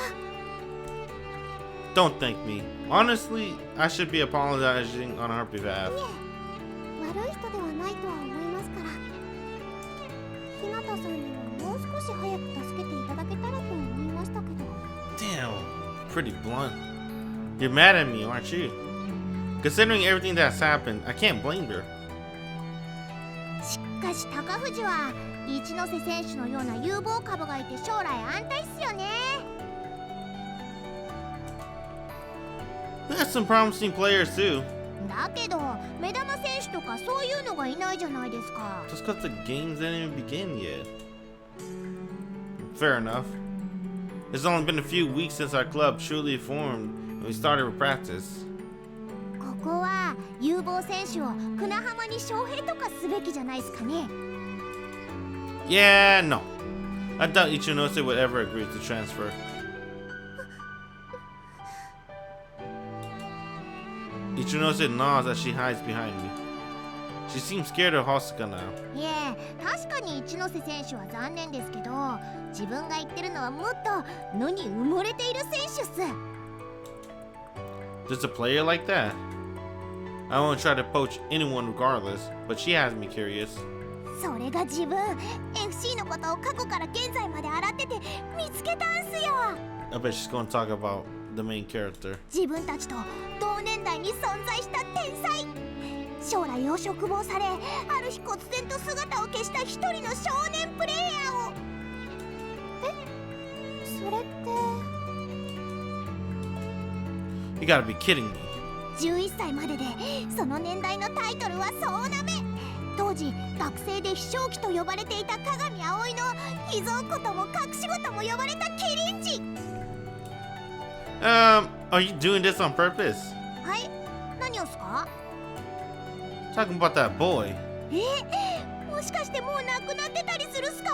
Don't thank me. Honestly, I should be apologizing on her behalf. いえ、悪い人ではないとは思いますから。日向さんにはもう少し早く助けていただけたらと思いましたけど。Damn, pretty blunt. You're mad at me, aren't you? Considering everything that's happened, I can't blame her. しかし高藤は一ノ瀬選手のような有望株がいて将来安泰っすよね。We have some promising players too. だけど目玉選手とかそういうのがいないじゃないですか。Just because the games didn't even begin yet. Fair enough. It's only been a few weeks since our club truly formed and we started with practice. ここは有望選手を船浜に招聘とかすべきじゃないですかね。Yeah, no. I doubt Ichinose would ever agree to transfer. Ichinose nods as she hides behind me. She seems scared of Hosuka now. いえ、確かに一ノ瀬選手は残念ですけど、自分が言ってるのはもっと野に埋もれている選手っす。Just a player like that? I won't try to poach anyone regardless, but she has me curious. それが自分 FC のことを過去から現在まで洗ってて見つけたんすよ。 I bet she's gonna talk about the main character. 自分たちと同年代に存在した天才。将来を嘱望され、ある日忽然と姿を消した一人の少年プレイヤーを。それって。You gotta be kidding me. 11歳まででその年代のタイトルはそうなめ。当時学生で飛翔機と呼ばれていた鏡葵の秘蔵庫とも隠し子とも呼ばれたキリンジ。Are you doing this on purpose? はい、何をすか？ Talking about that boy. もしかしてもう亡くなってたりするっすか？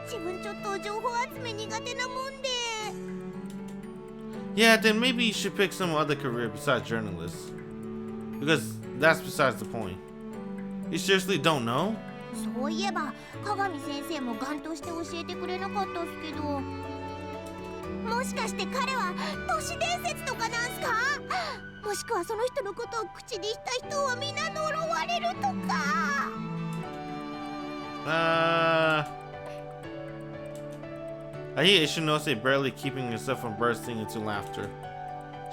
自分ちょっと情報集め苦手なもんで。Yeah, then maybe you should pick some other career besides journalist. Because that's besides the point. You seriously don't know? そういえば鏡先生もガンとして教えてくれなかったっすけど。もしかして彼は都市伝説とかなんすか？もしくはその人のことを口にした人は皆呪われるとか。I hear Ishinose barely keeping herself from bursting into laughter.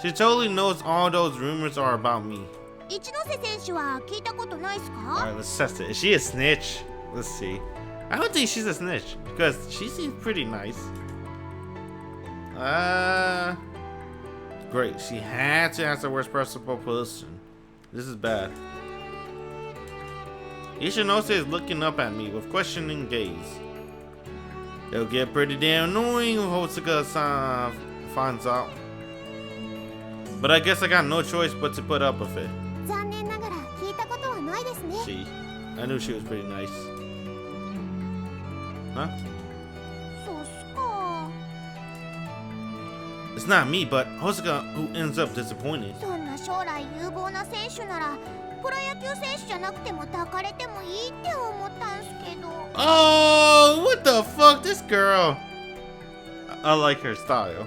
She totally knows all those rumors are about me. 一ノ瀬選手は聞いたことないっすか？ Alright, let's test it. Is she a snitch? Let's see. I don't think she's a snitch because she seems pretty nice. Great. She had to ask the worst possible person. This is bad. Ishinose is looking up at me with questioning gaze. It'll get pretty damn annoying if Hosuka-san finds out. But I guess I got no choice but to put up with it. 残念ながら聞いたことはないですね。 See, I knew she was pretty nice. Huh? そうっすか。 It's not me, but Hosuka who ends up disappointed. そんな将来有望な選手ならプロ野球選手じゃなくても抱かれてもいいって思ったんすけど。 Oh, what the fuck? This girl. I like her style.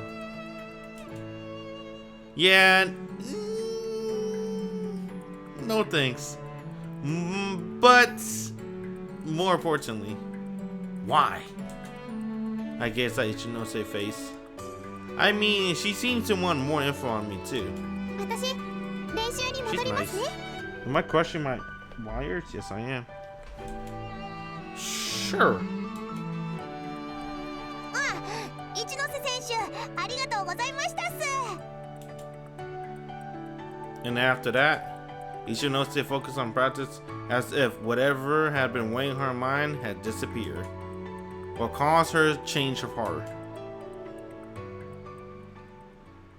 Yeah. No thanks. But more importantly, why? I guess I Ichinose face. I mean, she seems to want more info on me too. 私練習に She's 戻りま nice. すね。 Am I crushing my wires? Yes, I am. Sure. 一ノ瀬選手ありがとうございましたっす。 And after that, Ichinose focused on practice as if whatever had been weighing her mind had disappeared, or caused her to change her heart.